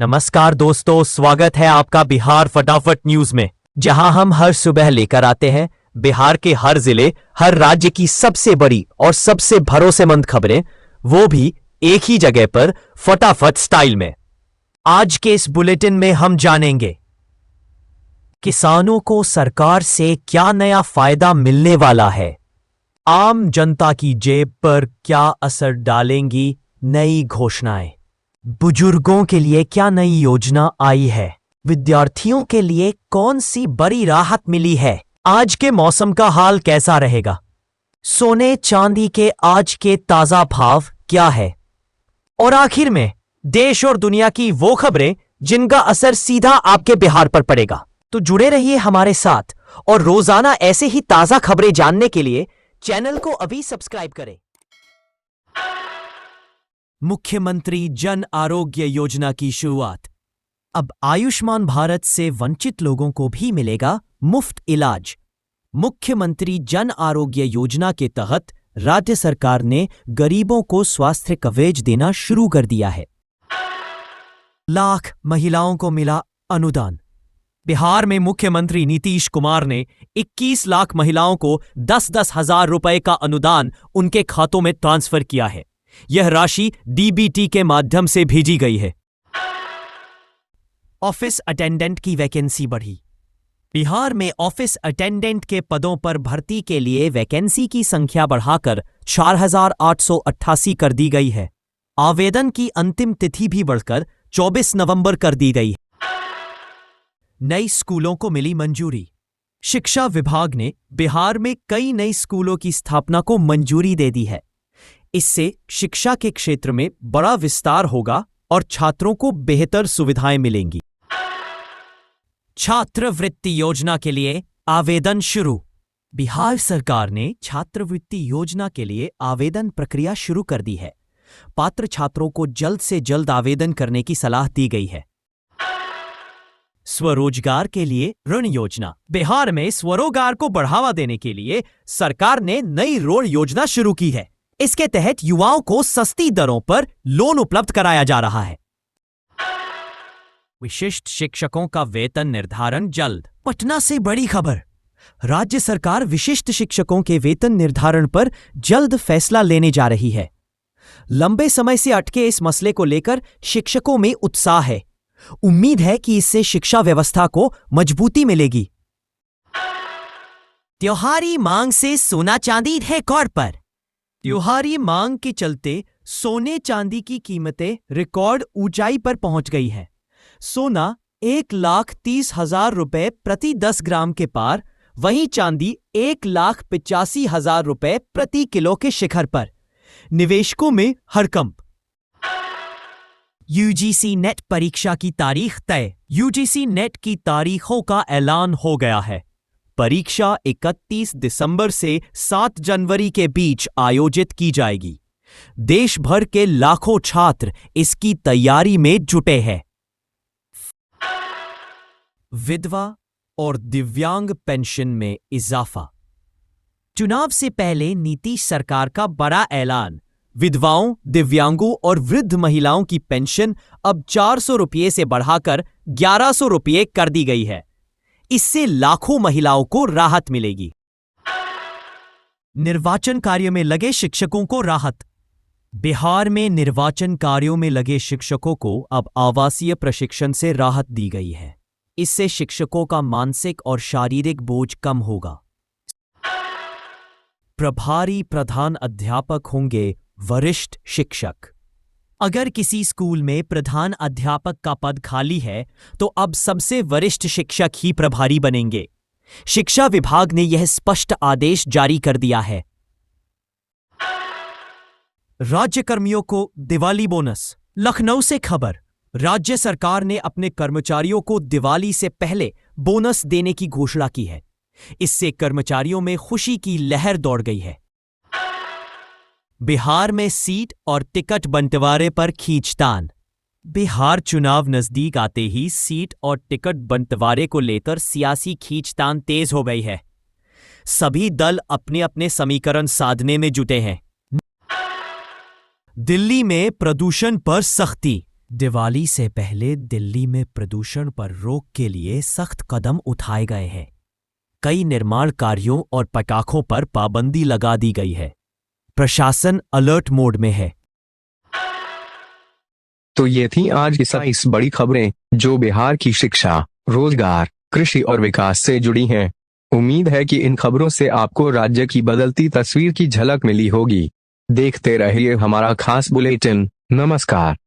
नमस्कार दोस्तों, स्वागत है आपका बिहार फटाफट न्यूज में, जहां हम हर सुबह लेकर आते हैं बिहार के हर जिले, हर राज्य की सबसे बड़ी और सबसे भरोसेमंद खबरें, वो भी एक ही जगह पर फटाफट स्टाइल में। आज के इस बुलेटिन में हम जानेंगे किसानों को सरकार से क्या नया फायदा मिलने वाला है, आम जनता की जेब पर क्या असर डालेंगी नई घोषणाएं, बुजुर्गों के लिए क्या नई योजना आई है, विद्यार्थियों के लिए कौन सी बड़ी राहत मिली है, आज के मौसम का हाल कैसा रहेगा, सोने चांदी के आज के ताजा भाव क्या है, और आखिर में देश और दुनिया की वो खबरें जिनका असर सीधा आपके बिहार पर पड़ेगा। तो जुड़े रहिए हमारे साथ और रोजाना ऐसे ही ताजा खबरें जानने के लिए चैनल को अभी सब्सक्राइब करें। मुख्यमंत्री जन आरोग्य योजना की शुरुआत। अब आयुष्मान भारत से वंचित लोगों को भी मिलेगा मुफ्त इलाज। मुख्यमंत्री जन आरोग्य योजना के तहत राज्य सरकार ने गरीबों को स्वास्थ्य कवरेज देना शुरू कर दिया है। लाख महिलाओं को मिला अनुदान। बिहार में मुख्यमंत्री नीतीश कुमार ने 21 लाख महिलाओं को 10-10 हजार रुपए का अनुदान उनके खातों में ट्रांसफर किया है। यह राशि डीबीटी के माध्यम से भेजी गई है। ऑफिस अटेंडेंट की वैकेंसी बढ़ी। बिहार में ऑफिस अटेंडेंट के पदों पर भर्ती के लिए वैकेंसी की संख्या बढ़ाकर 4,888 कर दी गई है। आवेदन की अंतिम तिथि भी बढ़कर 24 नवंबर कर दी गई है। नई स्कूलों को मिली मंजूरी। शिक्षा विभाग ने बिहार में कई नई स्कूलों की स्थापना को मंजूरी दे दी है। इससे शिक्षा के क्षेत्र में बड़ा विस्तार होगा और छात्रों को बेहतर सुविधाएं मिलेंगी। छात्रवृत्ति योजना के लिए आवेदन शुरू। बिहार सरकार ने छात्रवृत्ति योजना के लिए आवेदन प्रक्रिया शुरू कर दी है। पात्र छात्रों को जल्द से जल्द आवेदन करने की सलाह दी गई है। स्वरोजगार के लिए ऋण योजना। बिहार में स्वरोजगार को बढ़ावा देने के लिए सरकार ने नई ऋण योजना शुरू की है। इसके तहत युवाओं को सस्ती दरों पर लोन उपलब्ध कराया जा रहा है। विशिष्ट शिक्षकों का वेतन निर्धारण जल्द। पटना से बड़ी खबर। राज्य सरकार विशिष्ट शिक्षकों के वेतन निर्धारण पर जल्द फैसला लेने जा रही है। लंबे समय से अटके इस मसले को लेकर शिक्षकों में उत्साह है। उम्मीद है कि इससे शिक्षा व्यवस्था को मजबूती मिलेगी। त्योहारी मांग से सोना चांदी रिकॉर्ड पर। त्योहारी मांग के चलते सोने चांदी की कीमतें रिकॉर्ड ऊंचाई पर पहुंच गई है। सोना 1,30,000 रुपए प्रति 10 ग्राम के पार, वहीं चांदी 1,85,000 रुपए प्रति किलो के शिखर पर। निवेशकों में हड़कंप। यूजीसी नेट परीक्षा की तारीख तय। यूजीसी नेट की तारीखों का ऐलान हो गया है। परीक्षा 31 दिसंबर से 7 जनवरी के बीच आयोजित की जाएगी। देश भर के लाखों छात्र इसकी तैयारी में जुटे हैं। विधवा और दिव्यांग पेंशन में इजाफा। चुनाव से पहले नीतीश सरकार का बड़ा ऐलान। विधवाओं, दिव्यांगों और वृद्ध महिलाओं की पेंशन अब 400 रुपये से बढ़ाकर 1100 रुपये कर दी गई है। इससे लाखों महिलाओं को राहत मिलेगी। निर्वाचन कार्य में लगे शिक्षकों को राहत। बिहार में निर्वाचन कार्यों में लगे शिक्षकों को अब आवासीय प्रशिक्षण से राहत दी गई है। इससे शिक्षकों का मानसिक और शारीरिक बोझ कम होगा। प्रभारी प्रधान अध्यापक होंगे वरिष्ठ शिक्षक। अगर किसी स्कूल में प्रधान अध्यापक का पद खाली है तो अब सबसे वरिष्ठ शिक्षक ही प्रभारी बनेंगे। शिक्षा विभाग ने यह स्पष्ट आदेश जारी कर दिया है। राज्य कर्मियों को दिवाली बोनस। लखनऊ से खबर। राज्य सरकार ने अपने कर्मचारियों को दिवाली से पहले बोनस देने की घोषणा की है। इससे कर्मचारियों में खुशी की लहर दौड़ गई है। बिहार में सीट और टिकट बंटवारे पर खींचतान। बिहार चुनाव नजदीक आते ही सीट और टिकट बंटवारे को लेकर सियासी खींचतान तेज हो गई है। सभी दल अपने अपने समीकरण साधने में जुटे हैं। दिल्ली में प्रदूषण पर सख्ती। दिवाली से पहले दिल्ली में प्रदूषण पर रोक के लिए सख्त कदम उठाए गए हैं। कई निर्माण कार्यों और पटाखों पर पाबंदी लगा दी गई है। प्रशासन अलर्ट मोड में है। तो ये थी आज की 27 बड़ी खबरें जो बिहार की शिक्षा, रोजगार, कृषि और विकास से जुड़ी हैं। उम्मीद है कि इन खबरों से आपको राज्य की बदलती तस्वीर की झलक मिली होगी। देखते रहिए हमारा खास बुलेटिन। नमस्कार।